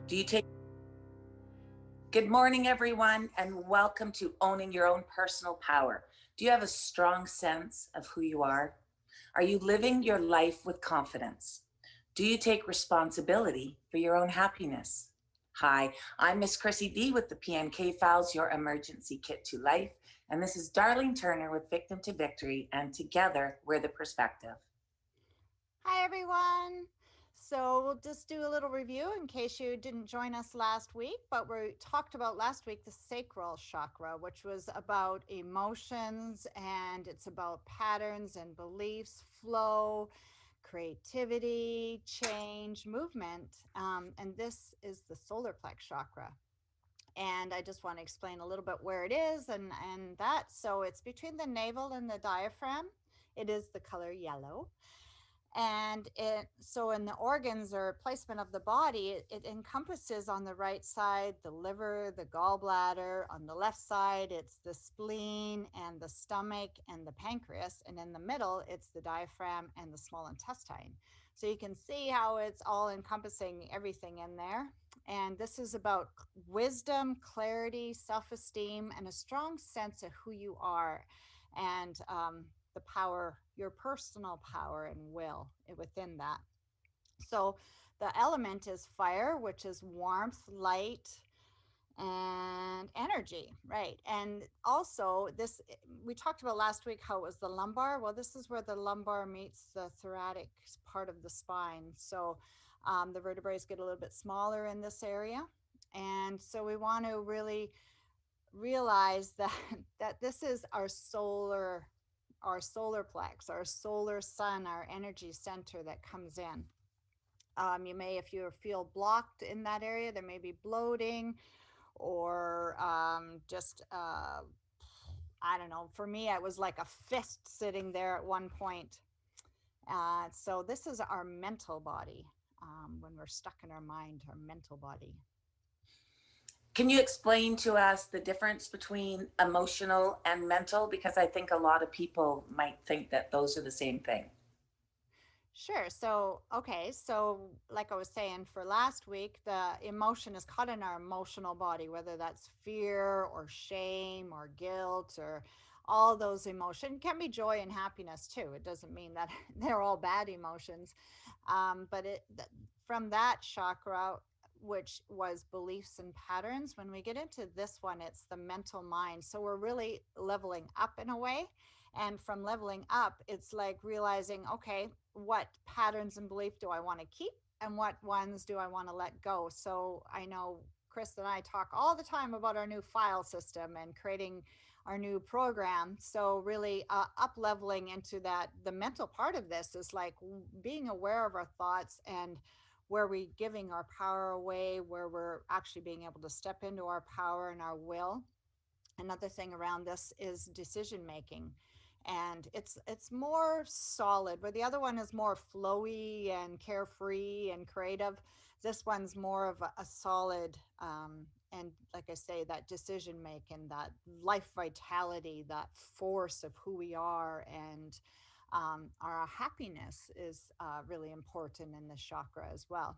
Do you take Good morning, everyone, and welcome to Owning Your Own Personal Power. Do you have a strong sense of who you are? Are you living your life with confidence? Do you take responsibility for your own happiness? Hi, I'm Miss Chrissy D with the PNK Files, your emergency kit to life. And this is Darlene Turner with Victim to Victory, and together we're the perspective. Hi, everyone. So, we'll just do a little review in case you didn't join us last week. But we talked about last week the sacral chakra, which was about emotions and it's about patterns and beliefs, flow, creativity, change, movement. And this is the solar plex chakra. And I just want to explain a little bit where it is and that. So, it's between the navel and the diaphragm. It is the color yellow, and it so in the organs or placement of the body, it encompasses on the right side the liver, the gallbladder. On the left side it's the spleen and the stomach and the pancreas, and in the middle it's the diaphragm and the small intestine. So you can see how it's all encompassing everything in there. And this is about wisdom, clarity, self-esteem, and a strong sense of who you are, and the power, your personal power and will within that. So the element is fire, which is warmth, light, and energy, right? And also, this we talked about last week how it was the lumbar. Well, this is where the lumbar meets the thoracic part of the spine. So the vertebrae get a little bit smaller in this area. And so we want to really realize that this is our solar plex, our solar sun, our energy center that comes in. You may, if you feel blocked in that area, there may be bloating or just, I don't know. For me, it was like a fist sitting there at one point. So this is our mental body. When we're stuck in our mind, our mental body. Can you explain to us the difference between emotional and mental? Because I think a lot of people might think that those are the same thing. Sure. So, okay. So, like I was saying for last week, the emotion is caught in our emotional body, whether that's fear or shame or guilt or all those emotions. Can be joy and happiness too. It doesn't mean that they're all bad emotions. But from that chakra, which was beliefs and patterns, when we get into this one, it's the mental mind. So, we're really leveling up in a way. And from leveling up, it's like realizing, okay, what patterns and belief do I want to keep and what ones do I want to let go? So I know Chris and I talk all the time about our new file system and creating our new program. So really up leveling into that, the mental part of this is like being aware of our thoughts and where we giving our power away, where we're actually being able to step into our power and our will. Another thing around this is decision making, and it's more solid, where the other one is more flowy and carefree and creative. This one's more of a solid, and like I say, that decision making, that life vitality, that force of who we are, and our happiness is really important in this chakra as well.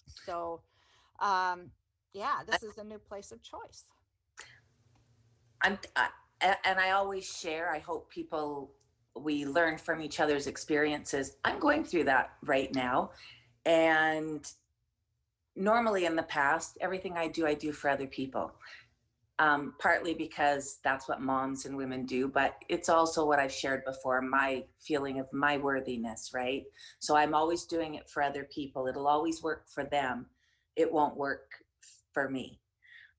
So um, yeah, this is a new place of choice. I'm, I, and I always share. I hope people we learn from each other's experiences. I'm going through that right now, and normally in the past, everything I do for other people. Partly because that's what moms and women do, but it's also what I've shared before, my feeling of my worthiness, right? So I'm always doing it for other people. It'll always work for them. It won't work for me.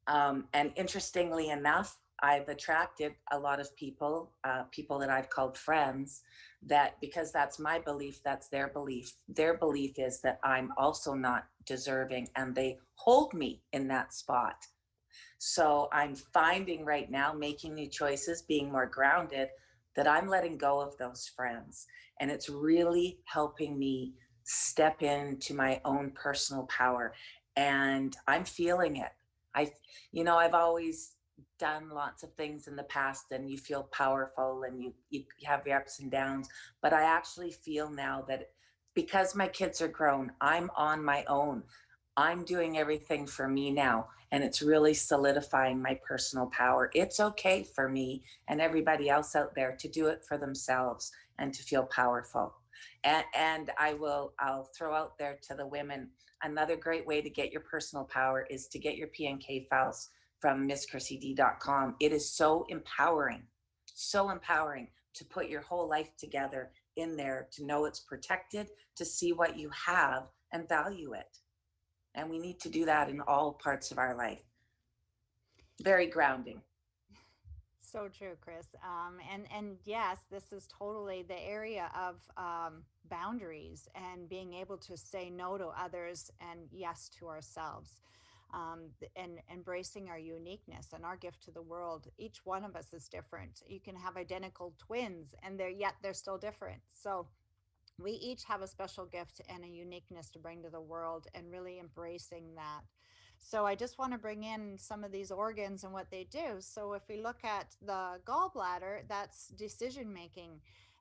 And interestingly enough, I've attracted a lot of people, people that I've called friends, that because that's my belief, that's their belief. Their belief is that I'm also not deserving, and they hold me in that spot. So I'm finding right now, making new choices, being more grounded, that I'm letting go of those friends. And it's really helping me step into my own personal power. And I'm feeling it. I, I've always done lots of things in the past, and you feel powerful and you have your ups and downs. But I actually feel now that because my kids are grown, I'm on my own. I'm doing everything for me now, and it's really solidifying my personal power. It's okay for me and everybody else out there to do it for themselves and to feel powerful. And I'll throw out there to the women, another great way to get your personal power is to get your PNK files from misschrissyd.com. It is so empowering to put your whole life together in there, to know it's protected, to see what you have and value it. And we need to do that in all parts of our life. Very grounding. So true, Chris. And yes, this is totally the area of boundaries and being able to say no to others and yes to ourselves. And embracing our uniqueness and our gift to the world. Each one of us is different. You can have identical twins, and they're still different. So we each have a special gift and a uniqueness to bring to the world, and really embracing that. So I just want to bring in some of these organs and what they do. So if we look at the gallbladder, that's decision making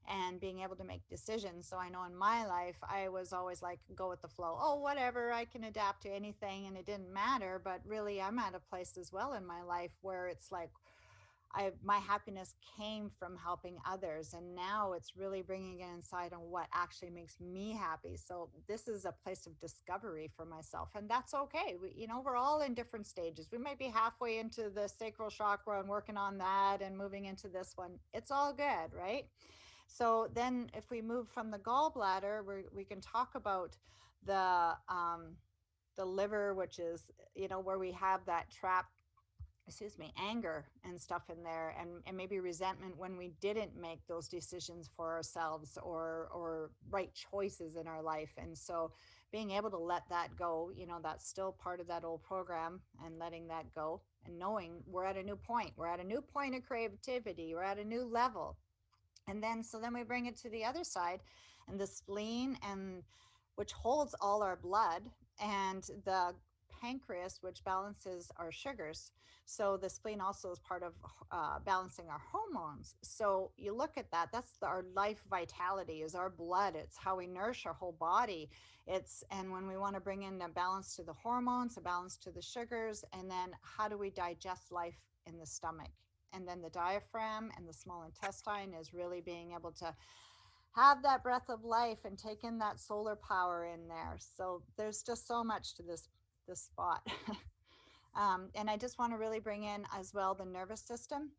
and being able to make decisions. So I know in my life, I was always like, go with the flow. Oh, whatever, I can adapt to anything and it didn't matter. But really, I'm at a place as well in my life where it's like, my happiness came from helping others, and now it's really bringing it inside on what actually makes me happy. So this is a place of discovery for myself, and that's okay. We're all in different stages. We might be halfway into the sacral chakra and working on that and moving into this one. It's all good, right? So then if we move from the gallbladder, we can talk about the the liver, which is, where we have that trapped, anger and stuff in there, and maybe resentment when we didn't make those decisions for ourselves, or right choices in our life. And so being able to let that go, that's still part of that old program, and letting that go and knowing we're at a new point. We're at a new point of creativity. We're at a new level. And then so then we bring it to the other side, and the spleen, and which holds all our blood, and the pancreas, which balances our sugars. So the spleen also is part of balancing our hormones. So you look at that, that's our life vitality, is our blood. It's how we nourish our whole body. And when we want to bring in a balance to the hormones, a balance to the sugars, and then how do we digest life in the stomach? And then the diaphragm and the small intestine is really being able to have that breath of life and take in that solar power in there. So there's just so much to this spot. And I just want to really bring in as well the nervous system.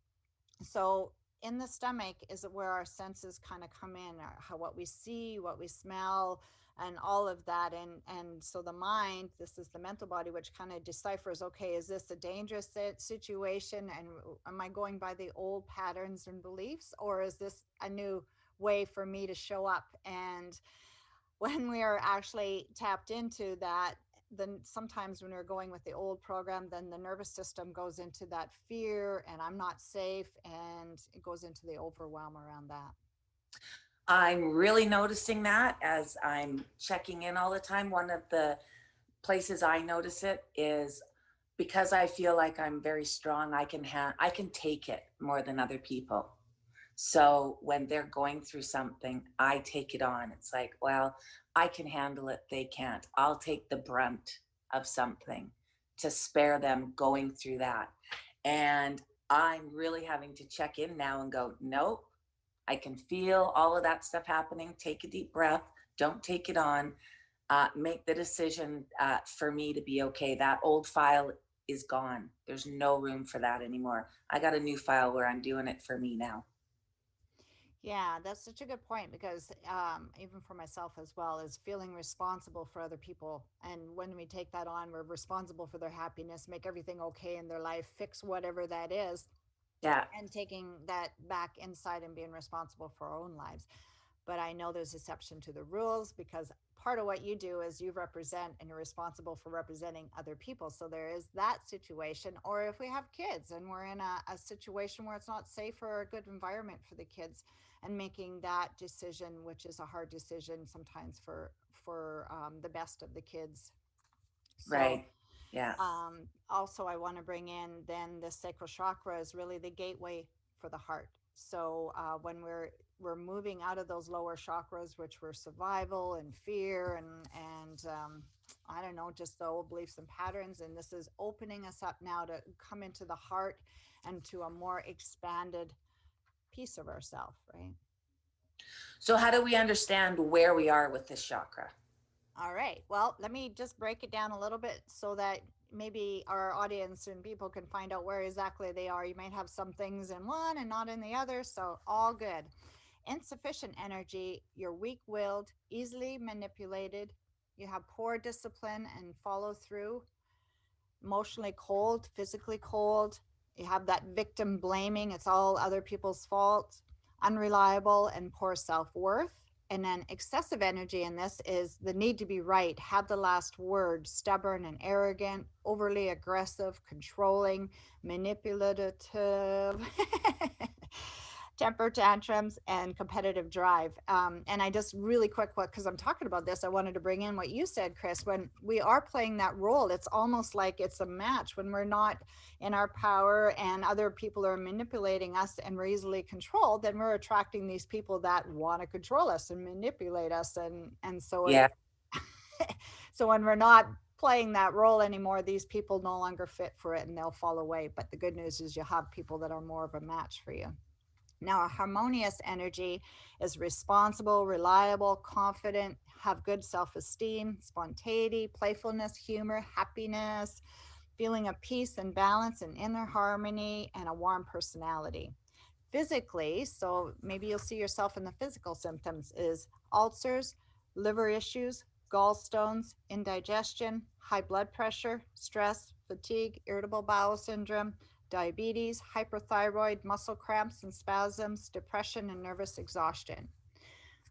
So in the stomach is where our senses kind of come in, how, what we see, what we smell, and all of that. And so the mind, this is the mental body, which kind of deciphers, okay, is this a dangerous situation, and am I going by the old patterns and beliefs, or is this a new way for me to show up? And when we are actually tapped into that, then sometimes when we're going with the old program, then the nervous system goes into that fear, and I'm not safe, and it goes into the overwhelm around that. I'm really noticing that as I'm checking in all the time. One of the places I notice it is because I feel like I'm very strong, I can take it more than other people. So when they're going through something, I take it on. It's like, well, I can handle it. They can't. I'll take the brunt of something to spare them going through that. And I'm really having to check in now and go, nope, I can feel all of that stuff happening. Take a deep breath. Don't take it on. Make the decision for me to be okay. That old file is gone. There's no room for that anymore. I got a new file where I'm doing it for me now. Yeah, that's such a good point, because even for myself as well, is feeling responsible for other people. And when we take that on, we're responsible for their happiness, make everything okay in their life, fix whatever that is, Yeah, and taking that back inside and being responsible for our own lives. But I know there's exception to the rules, because part of what you do is you represent, and you're responsible for representing other people. So there is that situation. Or if we have kids and we're in a situation where it's not safe or a good environment for the kids, and making that decision, which is a hard decision sometimes for the best of the kids. So right. Yeah. also, I want to bring in then the sacral chakra is really the gateway for the heart. So when we're moving out of those lower chakras, which were survival and fear, and I don't know, just the old beliefs and patterns. And this is opening us up now to come into the heart and to a more expanded piece of ourself, right? So how do we understand where we are with this chakra? All right. Well, let me just break it down a little bit so that maybe our audience and people can find out where exactly they are. You might have some things in one and not in the other. So, all good. Insufficient energy, you're weak willed, easily manipulated, you have poor discipline and follow through, emotionally cold, physically cold. You have that victim blaming, it's all other people's fault, unreliable, and poor self worth. And then excessive energy in this is the need to be right, have the last word, stubborn and arrogant, overly aggressive, controlling, manipulative, temper tantrums, and competitive drive. And I just really quick, because I'm talking about this, I wanted to bring in what you said, Chris. When we are playing that role, it's almost like it's a match when we're not in our power and other people are manipulating us and we're easily controlled, then we're attracting these people that want to control us and manipulate us. And so Yeah. so when we're not playing that role anymore, these people no longer fit for it and they'll fall away. But the good news is you have people that are more of a match for you. Now, a harmonious energy is responsible, reliable, confident, have good self esteem, spontaneity, playfulness, humor, happiness, feeling of peace and balance and inner harmony, and a warm personality. Physically, so maybe you'll see yourself in the physical symptoms, is ulcers, liver issues, gallstones, indigestion, high blood pressure, stress, fatigue, irritable bowel syndrome, diabetes, hyperthyroid, muscle cramps and spasms, depression, and nervous exhaustion.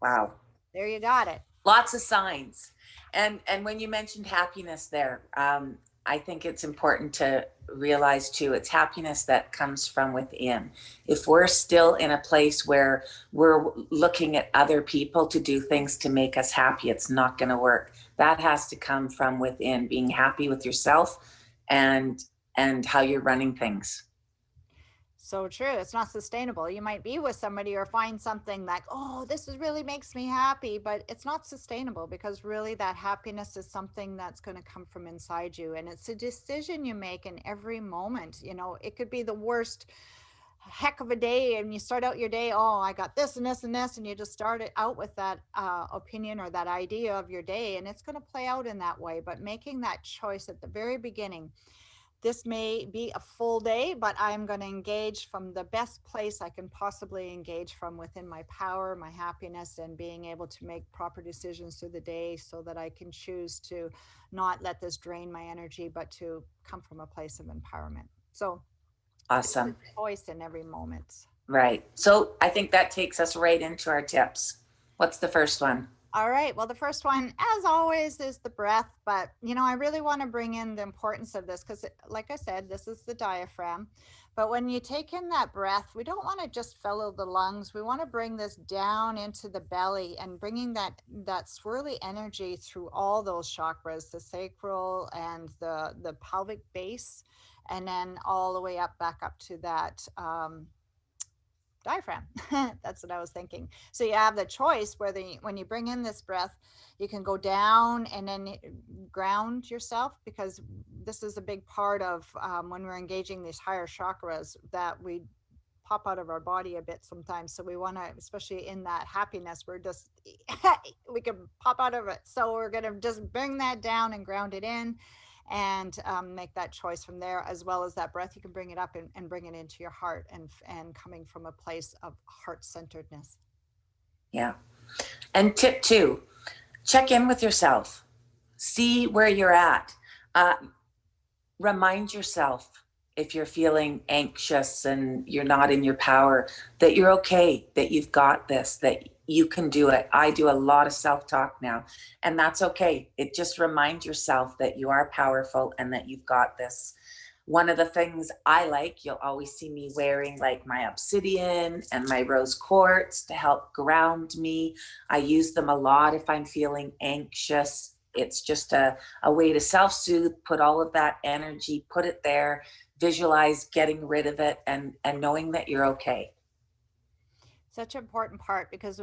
So Wow. there you got it. Lots of signs. And when you mentioned happiness there, I think it's important to realize too, it's happiness that comes from within. If we're still in a place where we're looking at other people to do things to make us happy, it's not going to work. That has to come from within, being happy with yourself and and how you're running things. So true. It's not sustainable. You might be with somebody or find something like, oh, this is really makes me happy, but it's not sustainable because really that happiness is something that's going to come from inside you. And it's a decision you make in every moment. You know, it could be the worst heck of a day and you start out your day, oh, I got this and this and this, and you just start it out with that opinion or that idea of your day, and it's going to play out in that way. But making that choice at the very beginning, this may be a full day, but I'm going to engage from the best place I can possibly engage from within my power, my happiness, and being able to make proper decisions through the day so that I can choose to not let this drain my energy, but to come from a place of empowerment. So it's a Awesome. choice in every moment. Right. So I think that takes us right into our tips. What's the first one? All right. Well, the first one, as always, is the breath. But, you know, I really want to bring in the importance of this because, like I said, this is the diaphragm. But when you take in that breath, we don't want to just fill the lungs. We want to bring this down into the belly and bringing that swirly energy through all those chakras, the sacral and the pelvic base, and then all the way up back up to that diaphragm. That's what I was thinking. So you have the choice whether when you bring in this breath, you can go down and then ground yourself, because this is a big part of when we're engaging these higher chakras that we pop out of our body a bit sometimes. So we want to, especially in that happiness, we're just, we can pop out of it. So we're going to just bring that down and ground it in and make that choice from there, as well as that breath. You can bring it up and bring it into your heart and coming from a place of heart-centeredness. Yeah. And tip two, check in with yourself. See where you're at. Remind yourself if you're feeling anxious and you're not in your power, that you're okay, that you've got this, that you can do it. I do a lot of self-talk now, and that's okay. It just reminds yourself that you are powerful and that you've got this. One of the things I like, you'll always see me wearing like my obsidian and my rose quartz to help ground me. I use them a lot if I'm feeling anxious. It's just a way to self-soothe, put all of that energy, put it there, visualize getting rid of it and knowing that you're okay. Such an important part because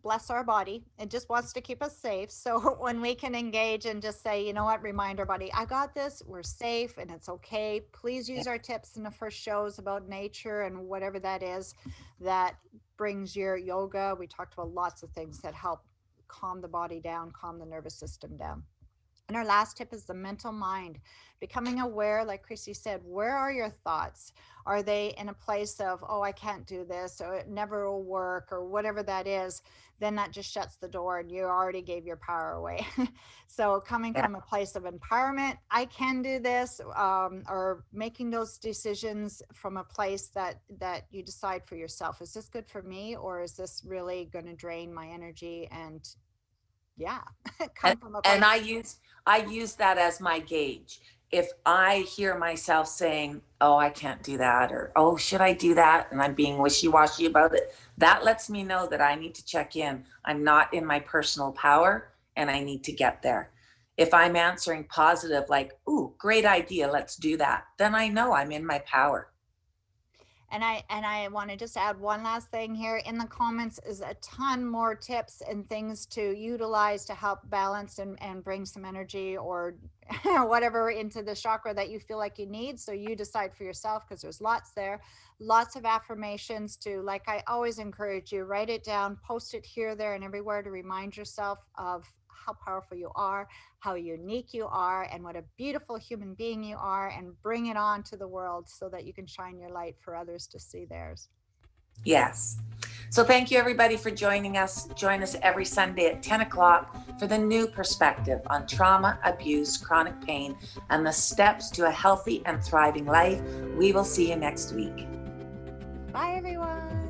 bless our body, it just wants to keep us safe. So when we can engage and just say, you know what, remind our body, I got this, we're safe and it's okay. Please use our tips in the first shows about nature and whatever that is that brings your yoga. We talked about lots of things that help calm the body down, calm the nervous system down. And our last tip is the mental mind, becoming aware, like Chrissy said, where are your thoughts? Are they in a place of, oh, I can't do this, or it never will work, or whatever that is? Then that just shuts the door and you already gave your power away. So coming Yeah. from a place of empowerment, I can do this, or making those decisions from a place that you decide for yourself. Is this good for me, or is this really going to drain my energy? And yeah, And, come from a and place. I use that as my gauge. If I hear myself saying, "Oh, I can't do that," or "Oh, should I do that?" and I'm being wishy-washy about it, that lets me know that I need to check in. I'm not in my personal power and I need to get there. If I'm answering positive, like, "Ooh, great idea, let's do that," then I know I'm in my power. And I want to just add one last thing here. In the comments is a ton more tips and things to utilize to help balance and bring some energy or whatever into the chakra that you feel like you need. So you decide for yourself because there's lots there. Lots of affirmations to, like I always encourage you, write it down, post it here, there, and everywhere to remind yourself of how powerful you are, how unique you are, and what a beautiful human being you are, and bring it on to the world so that you can shine your light for others to see theirs. Yes. So thank you everybody for joining us. Join us every Sunday at 10 o'clock for the new perspective on trauma, abuse, chronic pain, and the steps to a healthy and thriving life. We will see you next week. Bye, everyone.